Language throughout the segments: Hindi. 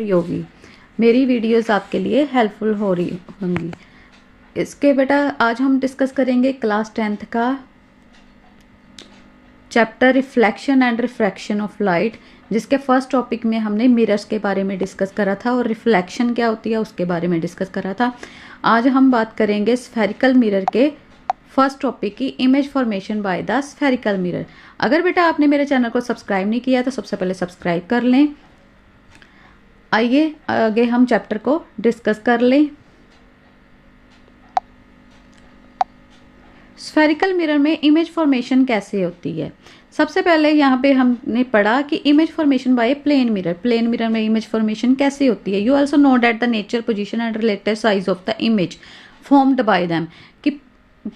होगी। मेरी वीडियोस आपके लिए हेल्पफुल हो रही होंगी। इसके बेटा आज हम डिस्कस करेंगे क्लास 10th का chapter reflection and refraction of light, जिसके फर्स्ट टॉपिक में हमने मिरर्स के बारे में डिस्कस करा था और रिफ्लेक्शन क्या होती है उसके बारे में डिस्कस करा था। आज हम बात करेंगे स्फेरिकल मिरर के फर्स्ट टॉपिक की, image formation bye the spherical mirror. अगर बेटा आपने मेरे चैनल को सब्सक्राइब नहीं किया तो सबसे पहले सब्सक्राइब कर लें। आइए आगे हम चैप्टर को डिस्कस कर लें। स्फेरिकल मिरर में इमेज फॉर्मेशन कैसे होती है। सबसे पहले यहाँ पे हमने पढ़ा कि image formation by plane mirror में इमेज फॉर्मेशन कैसे होती है। You also know that the nature, position and related size of the image formed by them, कि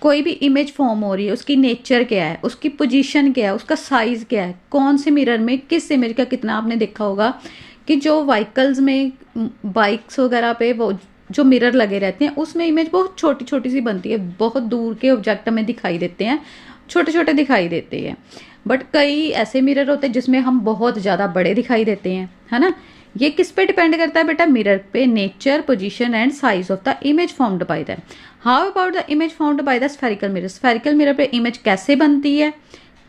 कोई भी इमेज फॉर्म हो रही है उसकी नेचर क्या है, उसकी पोजीशन क्या है, उसका साइज क्या है, कौन से मिरर में किस इमेज का कितना। आपने देखा होगा कि जो व्हीकल्स में, बाइक्स वगैरह पे वो जो मिरर लगे रहते हैं उसमें इमेज बहुत छोटी छोटी सी बनती है, बहुत दूर के ऑब्जेक्ट हमें दिखाई देते हैं, छोटे छोटे दिखाई देते हैं। बट कई ऐसे मिरर होते हैं जिसमें हम बहुत ज़्यादा बड़े दिखाई देते हैं, है ना। ये किस पे डिपेंड करता है बेटा, मिरर पे, nature, position and size of the image formed by them. How about the image formed by the spherical mirror. Spherical mirror पे इमेज कैसे बनती है,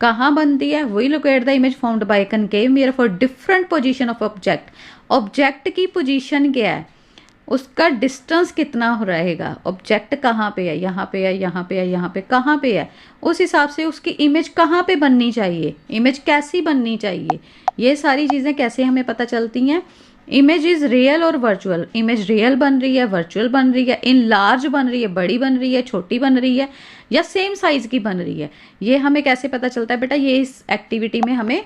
कहाँ बनती है। We look at the image formed by concave mirror for different position of object. Object की पोजीशन क्या है, उसका डिस्टेंस कितना हो रहेगा, ऑब्जेक्ट कहाँ पे है, यहाँ पे है, यहाँ पे है, यहाँ पे कहाँ पे है, उस हिसाब से उसकी इमेज कहाँ पे बननी चाहिए, इमेज कैसी बननी चाहिए। ये सारी चीज़ें कैसे हमें पता चलती हैं। इमेज इज रियल और वर्चुअल। इमेज रियल बन रही है, वर्चुअल बन रही है, इन लार्ज बन रही है, बड़ी बन रही है, छोटी बन रही है, या सेम साइज की बन रही है। ये हमें कैसे पता चलता है बेटा, ये इस एक्टिविटी में हमें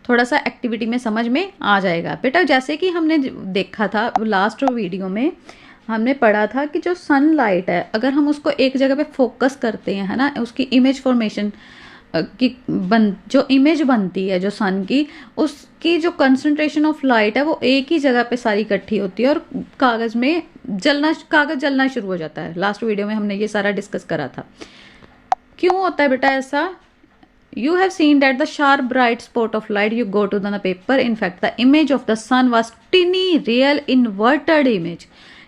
थोड़ा सा एक्टिविटी में समझ में आ जाएगा बेटा। जैसे कि हमने देखा था लास्ट वीडियो में, हमने पढ़ा था कि जो सनलाइट है अगर हम उसको एक जगह पे फोकस करते हैं, है ना, उसकी इमेज फॉर्मेशन की जो इमेज बनती है जो सन की, उसकी जो कंसंट्रेशन ऑफ लाइट है वो एक ही जगह पे सारी इकट्ठी होती है और कागज जलना शुरू हो जाता है। लास्ट वीडियो में हमने ये सारा डिस्कस करा था। क्यों होता है बेटा ऐसा। You have seen that the sharp bright spot of light you go to the paper. In fact, the image of the sun was tiny, real, inverted image.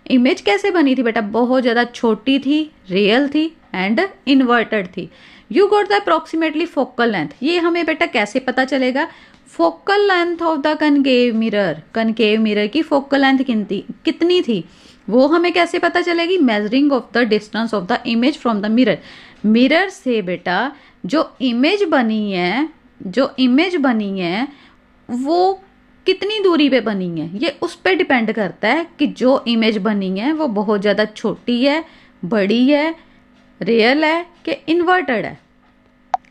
Image कैसे बनी थी बेटा, बहुत ज़्यादा छोटी थी, रियल थी एंड इन्वर्टेड थी। You got the approximately focal length. ये हमें बेटा कैसे पता चलेगा, focal length of the concave mirror की फोकल लेंथ कितनी थी वो हमें कैसे पता चलेगी। Measuring of the distance of the image from the mirror से बेटा जो इमेज बनी है वो कितनी दूरी पे बनी है, ये उस पर डिपेंड करता है कि जो इमेज बनी है वो बहुत ज़्यादा छोटी है, बड़ी है, रियल है कि इन्वर्टेड है।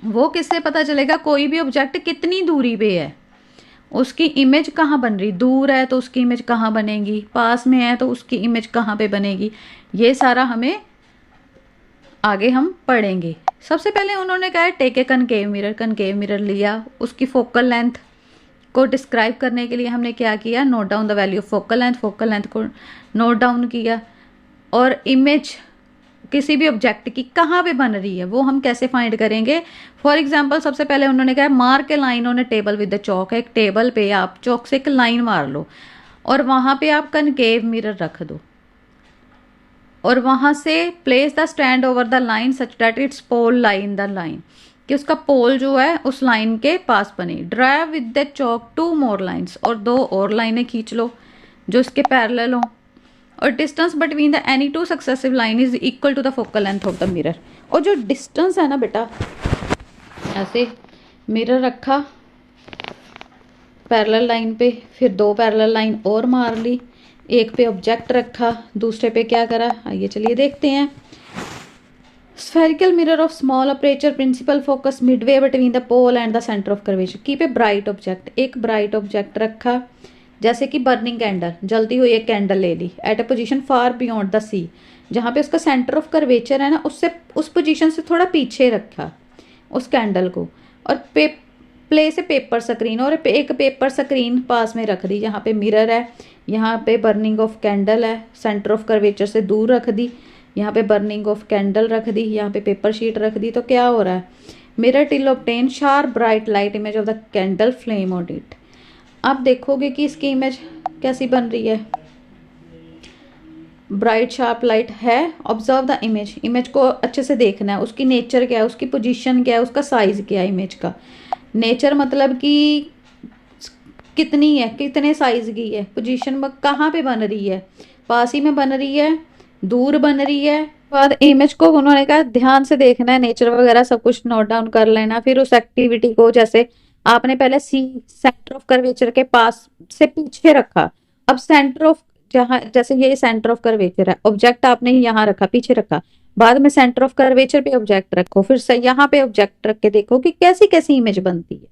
वो किससे पता चलेगा, कोई भी ऑब्जेक्ट कितनी दूरी पे है, उसकी इमेज कहाँ बन रही, दूर है तो उसकी इमेज कहाँ बनेगी, पास में है तो उसकी इमेज कहाँ पे बनेगी। ये सारा हमें आगे हम पढ़ेंगे। सबसे पहले उन्होंने कहा है टेक ए कनकेव मिरर लिया, उसकी फोकल लेंथ को डिस्क्राइब करने के लिए हमने क्या किया, note down the value of focal length को नोट डाउन किया। और इमेज किसी भी ऑब्जेक्ट की कहाँ पे बन रही है वो हम कैसे फाइंड करेंगे। फॉर एग्जाम्पल सबसे पहले उन्होंने कहा mark a line on a table with the chalk. एक टेबल पे आप चौक से एक लाइन मार लो और वहाँ पे आप कनकेव मिरर रख दो और वहाँ से place the stand over the line such that its pole line the line, कि उसका पोल जो है उस लाइन के पास बने। Drive with the Chowk 2 more lines, और 2 और लाइनें खींच लो जो इसके पैरेलल हो। और distance between the any 2 successive line is equal to the focal length of the mirror. और जो डिस्टेंस है ना बेटा, ऐसे मिरर रखा पैरेलल लाइन पे, फिर 2 पैरेलल लाइन और मार ली, एक पे ऑब्जेक्ट रखा, दूसरे पे क्या करा, आइए चलिए देखते हैं। Spherical mirror of small aperture, principal focus midway between the pole and the centre of curvature. Keep a bright object, एक ब्राइट ऑब्जेक्ट रखा, जैसे कि बर्निंग कैंडल, जलती हुई एक कैंडल ले ली, at a position far beyond the C, जहाँ पे उसका सेंटर ऑफ कर्वेचर है ना, उससे उस पोजीशन से थोड़ा पीछे रखा उस कैंडल को। और प्लेस ए पेपर स्क्रीन, और एक पेपर स्क्रीन पास में रख दी जहाँ पे मिरर है, यहाँ पे बर्निंग ऑफ कैंडल है, सेंटर ऑफ कर्वेचर से दूर रख दी, यहाँ पे बर्निंग ऑफ कैंडल रख दी, यहाँ पे पेपर शीट रख दी। तो क्या हो रहा है, mirror till obtain sharp bright light image of the candle flame on it. आप देखोगे कि इसकी इमेज कैसी बन रही है, ब्राइट शार्प लाइट है। ऑब्जर्व द इमेज, इमेज को अच्छे से देखना है, उसकी नेचर क्या है, उसकी पोजीशन क्या है, उसका साइज क्या है। इमेज का नेचर मतलब कि कितनी है, कितने साइज की है, पोजीशन में कहाँ पे बन रही है, पास ही में बन रही है, दूर बन रही है। बाद इमेज को उन्होंने कहा ध्यान से देखना है, नेचर वगैरह सब कुछ नोट डाउन कर लेना। फिर उस एक्टिविटी को जैसे आपने पहले सी सेंटर ऑफ कर्वेचर के पास से पीछे रखा, अब सेंटर ऑफ जहां जैसे ये सेंटर ऑफ कर्वेचर है, ऑब्जेक्ट आपने यहाँ रखा, पीछे रखा, बाद में सेंटर ऑफ कर्वेचर पे ऑब्जेक्ट रखो, फिर से यहाँ पे ऑब्जेक्ट रख के देखो कि कैसी कैसी इमेज बनती है।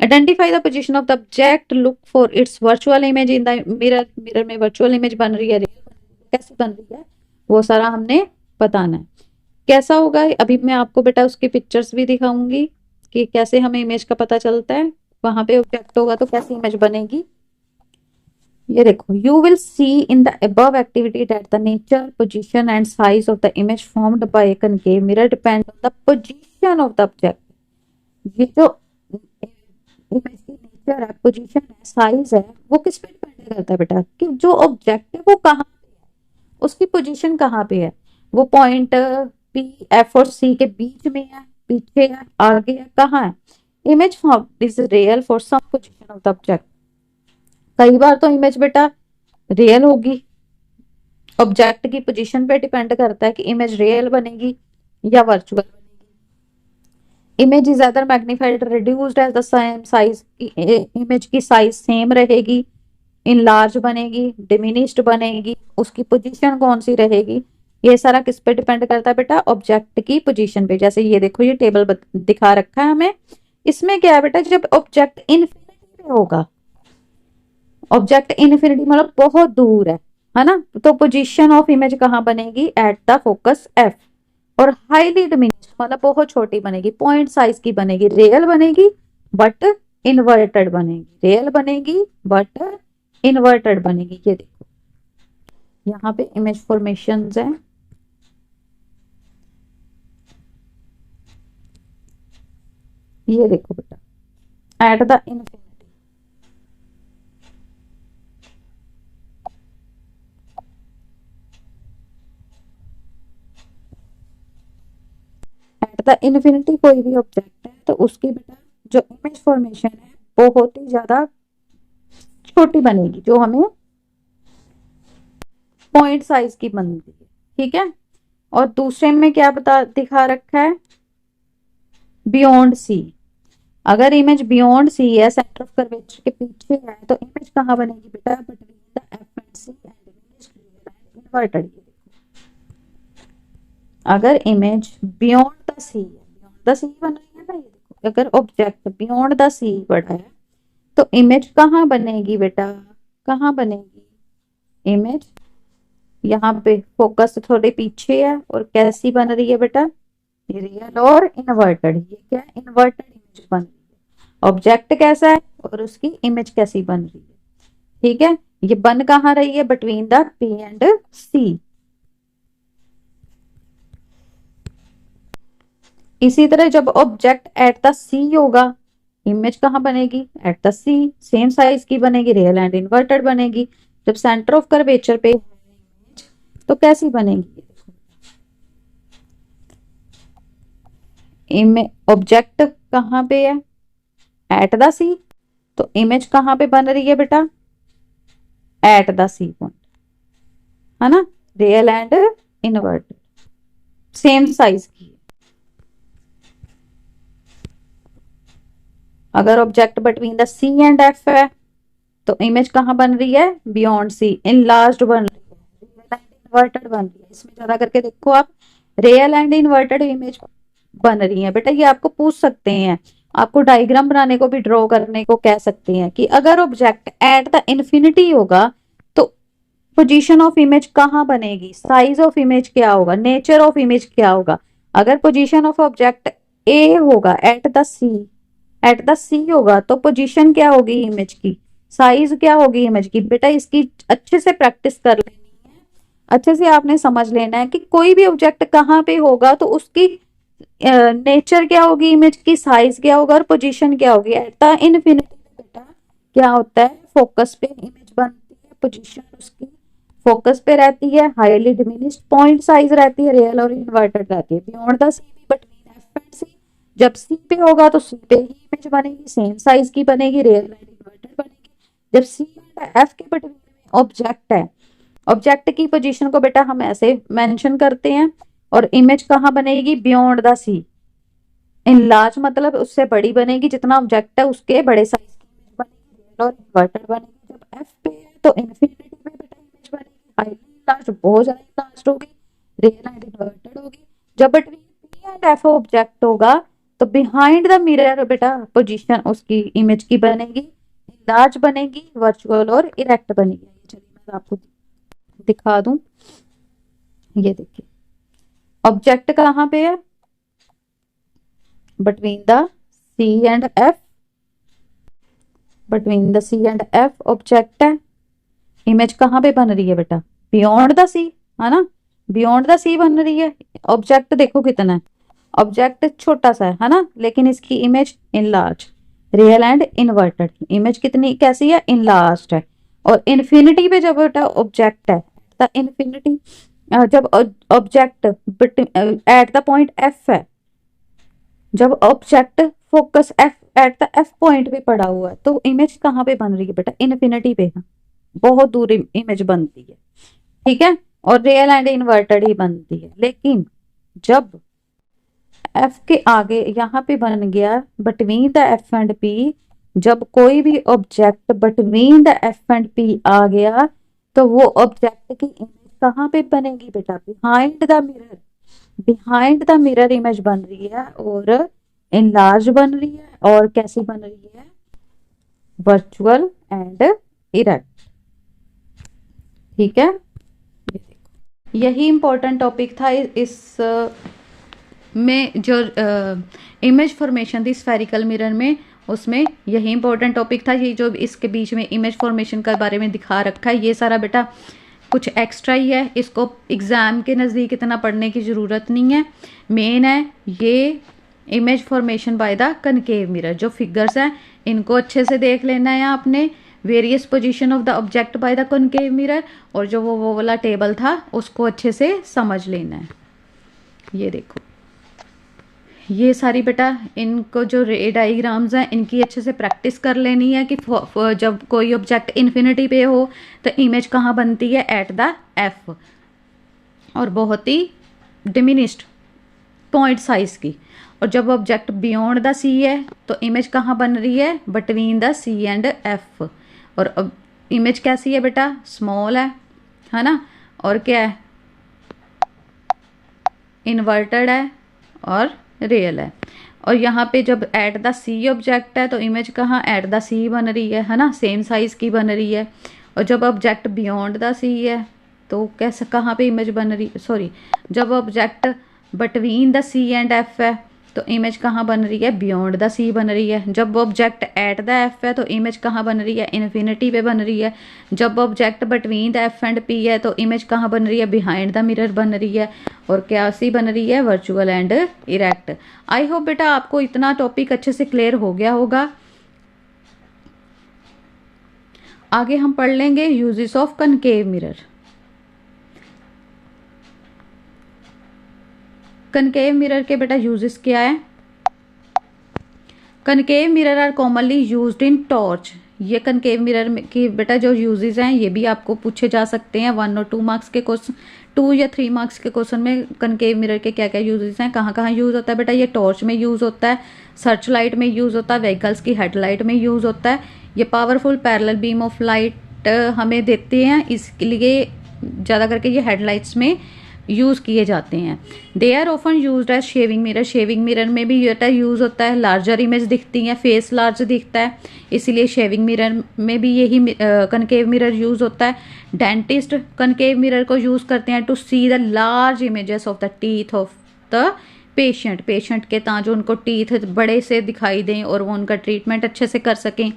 Identify the position of the object, look for its virtual image in the mirror, mirror में वर्चुअल इमेज बन रही है, कैसी बन रही है, वो सारा हमने बताना है। कैसा होगा अभी मैं आपको बेटा उसकी पिक्चर्स भी दिखाऊंगी कि कैसे हमें इमेज का पता चलता है। वहां पे ऑब्जेक्ट होगा तो कैसी इमेज बनेगी, ये देखो। You will see in the above activity that the nature, position and size of the image formed bye A concave mirror depend on the position of the object. ये जो इमेज की नेचर है, पोजीशन है, साइज है, वो किस पे डिपेंड करता है बेटा, कि जो ऑब्जेक्ट है वो कहाँ पे है, उसकी पोजीशन कहाँ पे है, वो पॉइंट पी एफ और सी के बीच में है, पीछे है, आगे है, कहाँ है। Image form is real for some position of the object. कई बार तो इमेज बेटा रियल होगी, ऑब्जेक्ट की पोजीशन पे डिपेंड करता है कि इमेज रियल बनेगी या वर्चुअल बनेगी। Image is either magnified reduced as the same size, image की साइज सेम रहेगी, इन लार्ज बनेगी, डिमिनिश्ड बनेगी, उसकी पोजीशन कौन सी रहेगी, ये सारा किस पे डिपेंड करता है बेटा, ऑब्जेक्ट की पोजीशन पे। जैसे ये देखो ये टेबल दिखा रखा है हमें, इसमें क्या है बेटा, जब ऑब्जेक्ट इनफिनिटी पे होगा, ऑब्जेक्ट इनफिनिटी मतलब बहुत दूर है ना, तो पोजीशन ऑफ इमेज कहाँ बनेगी, एट द फोकस एफ। और हाईली डिमिनिश्ड मतलब बहुत छोटी बनेगी, पॉइंट साइज की बनेगी, रियल बनेगी बट इन्वर्टेड बनेगी, रियल बनेगी बट इन्वर्टेड बनेगी। ये देखो यहाँ पे इमेज फॉर्मेशंस है, ये देखो बेटा at the infinity, at the infinity कोई भी ऑब्जेक्ट है तो उसकी बेटा जो इमेज फॉर्मेशन है बहुत ही ज्यादा छोटी बनेगी, जो हमें पॉइंट साइज की बनती है, ठीक है। और दूसरे में क्या बता दिखा रखा है, बियॉन्ड सी। अगर इमेज बियॉन्ड सी है, सेंटर ऑफ कर्वेचर के पीछे है, तो इमेज कहाँ बनेगी बेटा, between the F and C and inverted. अगर इमेज बियॉन्ड द सी है, बियॉन्ड द सी बन रही है ना, ये देखो अगर ऑब्जेक्ट बियॉन्ड द सी बड़ा है तो इमेज कहाँ बनेगी बेटा, कहाँ बनेगी इमेज, यहाँ पे फोकस थोड़े पीछे है, और कैसी बन रही है बेटा, रियल और इन्वर्टेड। ये क्या है, इन्वर्टेड इमेज बन रही है। ऑब्जेक्ट कैसा है और उसकी इमेज कैसी बन रही है, ठीक है। ये बन कहाँ रही है, बिटवीन द पी एंड सी। इसी तरह जब ऑब्जेक्ट एट द सी होगा, इमेज कहाँ बनेगी, at the C, same size की बनेगी, रियल एंड इन्वर्टेड बनेगी। जब सेंटर ऑफ कर्वेचर पे तो कैसी बनेगी, इमेज ऑब्जेक्ट कहाँ पे है, एट द सी, तो इमेज कहाँ पे बन रही है बेटा, एट द सी पॉइंट, है ना, real and inverted, same size की। अगर object between the C and F है तो इमेज कहाँ बन रही है, बियॉन्ड सी, इनलार्ज्ड बन रही है, रियल एंड इन्वर्टेड बन रही है। इसमें ज्यादा करके देखो आप, रियल एंड इन्वर्टेड इमेज बन रही है बेटा। ये आपको पूछ सकते हैं, आपको डायग्राम बनाने को भी, ड्रॉ करने को कह सकते हैं कि अगर ऑब्जेक्ट एट द इन्फिनिटी होगा तो पोजीशन ऑफ इमेज कहाँ बनेगी, साइज ऑफ इमेज क्या होगा, नेचर ऑफ इमेज क्या होगा। अगर पोजीशन ऑफ ऑब्जेक्ट ए होगा at the C, at the C होगा तो पोजीशन क्या होगी इमेज की, साइज क्या होगी इमेज की। बेटा इसकी अच्छे से प्रैक्टिस कर लेनी है, अच्छे से आपने समझ लेना है कि कोई भी ऑब्जेक्ट कहाँ पे होगा तो उसकी नेचर क्या होगी, इमेज की साइज क्या होगा और पोजीशन क्या होगी। एट द इनफिनिटी बेटा क्या होता है, फोकस पे इमेज इमेज बनती है, पोजीशन उसकी फोकस पे रहती है, हाईली डिमिनिश्ड पॉइंट साइज रहती है, रियल और इन्वर्टेड रहती है। बियॉन्ड द सी भी बिटवीन एफ एंड सी, जब सी पे होगा तो सी पे ही इमेज बनेगी, सेम साइज की बनेगी, रियल एंड इन्वर्टेड बनेगी। जब सी एंड एफ के बिटवीन में ऑब्जेक्ट है, ऑब्जेक्ट की पोजीशन को बेटा हम ऐसे मेंशन करते हैं, और इमेज कहाँ बनेगी, beyond the C. Enlarged मतलब उससे बड़ी बनेगी, जितना ऑब्जेक्ट है उसके बड़े साइज की इमेज बनेगी, रियल और इन्वर्टेड बनेगी। जब एफ पे है तो इन्फिनिटी पे बेटा इमेज बनेगी, हाईली लार्ज बहुत ज्यादा लार्ज होगी, रियल एंड इन्वर्टेड होगी। जब between P and F object होगा तो बिहाइंड द मिरर बेटा पोजीशन उसकी इमेज की बनेगी, लार्ज बनेगी, वर्चुअल और इरेक्ट बनेगी। चलिए मैं आपको दिखा दूं, ये देखिए ऑब्जेक्ट कहाँ पे है, between the C and F, between the C and F object है। इमेज कहाँ पे बन रही है बेटा, बियॉन्ड द सी, है ना, बियॉन्ड द सी बन रही है। ऑब्जेक्ट देखो कितना है, ऑब्जेक्ट छोटा सा है ना, लेकिन इसकी image in large, real and inverted. Image कितनी कैसी है, इन लार्ज है। और इन्फिनिटी पे जब बेटा ऑब्जेक्ट है, द इन्फिनिटी जब object at the point F है, जब object focus F at the F point पे पड़ा हुआ है, तो इमेज कहाँ पे बन रही है बेटा, इन्फिनिटी पे है, बहुत दूर इमेज बनती है, ठीक है, और रियल एंड इन्वर्टेड ही बनती है। लेकिन जब एफ के आगे यहाँ पे बन गया between the F and P, जब कोई भी object between the F and P आ गया तो वो ऑब्जेक्ट की इमेज कहाँ पे बनेगी बेटा, behind the mirror, behind the mirror image बन रही है, और इनलार्ज बन रही है, और कैसी बन रही है, वर्चुअल एंड इरेक्ट, ठीक है। ये देखो यही इंपॉर्टेंट टॉपिक था इस में, जो इमेज फॉर्मेशन थी स्फेरिकल मिरर में, उसमें यही इंपॉर्टेंट टॉपिक था। ये जो इसके बीच में इमेज फॉर्मेशन के बारे में दिखा रखा है, ये सारा बेटा कुछ एक्स्ट्रा ही है, इसको एग्ज़ाम के नज़दीक इतना पढ़ने की ज़रूरत नहीं है। मेन है ये image formation by the concave mirror, जो फिगर्स हैं इनको अच्छे से देख लेना है आपने, various position of the object by the concave mirror, और जो वो वाला टेबल था उसको अच्छे से समझ लेना है। ये देखो ये सारी बेटा इनको जो रे डायग्राम्स हैं इनकी अच्छे से प्रैक्टिस कर लेनी है कि जब कोई ऑब्जेक्ट इन्फिनिटी पे हो तो इमेज कहाँ बनती है, एट द एफ, और बहुत ही डिमिनिश्ड पॉइंट साइज की। और जब ऑब्जेक्ट बियॉन्ड द सी है तो इमेज कहाँ बन रही है, between the C and F, और इमेज कैसी है बेटा, स्मॉल है ना, और क्या है, इन्वर्टेड है और रियल है। और यहाँ पे जब एट द सी ऑब्जेक्ट है तो इमेज कहाँ, एट द सी बन रही है ना, सेम साइज की बन रही है। और जब ऑब्जेक्ट बियॉन्ड द सी है तो कैसे कहाँ पे इमेज बन रही, सॉरी, जब object between the C and F है तो इमेज कहाँ बन रही है, बियॉन्ड द सी बन रही है। जब ऑब्जेक्ट एट द एफ है तो इमेज कहाँ बन रही है, इन्फिनिटी पे बन रही है। जब object between the F and P है तो इमेज कहाँ बन रही है, बिहाइंड द मिरर बन रही है, और क्या सी बन रही है, virtual and erect. I hope बेटा आपको इतना टॉपिक अच्छे से क्लियर हो गया होगा। आगे हम पढ़ लेंगे uses of concave mirror. Concave mirror के बेटा यूजेस क्या है, concave mirror are commonly used in torch. ये कनकेव मिरर की बेटा जो यूजेस हैं ये भी आपको पूछे जा सकते हैं 1 और 2 मार्क्स के क्वेश्चन, 2 या 3 मार्क्स के क्वेश्चन में कनकेव मिरर के क्या क्या यूजेस हैं, कहाँ कहाँ यूज होता है बेटा। ये टॉर्च में यूज होता है, सर्च लाइट में यूज होता है, व्हीकल्स की हेडलाइट में यूज होता है। ये powerful parallel beam of light हमें देते हैं, इसके लिए ज़्यादा करके ये हेडलाइट्स में यूज़ किए जाते हैं। They are often used as shaving mirror, shaving mirror में भी ये यूज़ होता है, लार्जर इमेज दिखती है, फेस लार्ज दिखता है, इसीलिए शेविंग मिरर में भी यही कनकेव मिरर यूज़ होता है। डेंटिस्ट कनकेव मिरर को यूज़ करते हैं to see the large images of the teeth of the patient, patient के ताकि उनको टीथ बड़े से दिखाई दें और वो उनका ट्रीटमेंट अच्छे से कर सकें।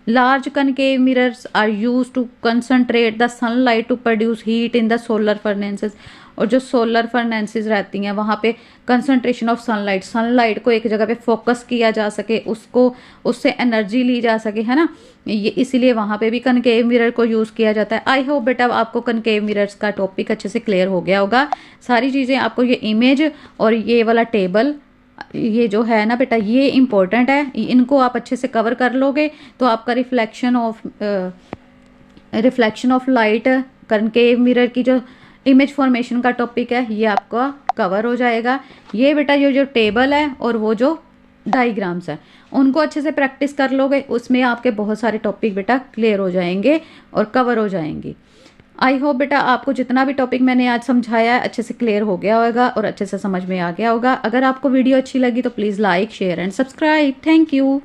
Large concave mirrors are use to concentrate the sunlight to produce heat in the solar furnaces. और जो सोलर फर्नेसेस रहती हैं वहाँ पे कंसंट्रेशन ऑफ सनलाइट को एक जगह पे फोकस किया जा सके, उसको उससे एनर्जी ली जा सके, है ना, ये इसीलिए वहाँ पे भी कनकेव मिरर को यूज़ किया जाता है। आई होप बेटा आपको कनकेव मिरर्स का टॉपिक अच्छे से क्लियर हो गया होगा। सारी चीज़ें आपको, ये इमेज और ये वाला टेबल, ये जो है ना बेटा, ये इम्पोर्टेंट है, इनको आप अच्छे से कवर कर लोगे तो आपका reflection of light, concave mirror की जो इमेज फॉर्मेशन का टॉपिक है, ये आपका कवर हो जाएगा। ये बेटा ये जो टेबल है और वो जो डायग्राम्स है उनको अच्छे से प्रैक्टिस कर लोगे, उसमें आपके बहुत सारे टॉपिक बेटा क्लियर हो जाएंगे और कवर हो जाएंगे। आई होप बेटा आपको जितना भी टॉपिक मैंने आज समझाया है अच्छे से क्लियर हो गया होगा और अच्छे से समझ में आ गया होगा। अगर आपको वीडियो अच्छी लगी तो please like, share and subscribe. Thank you.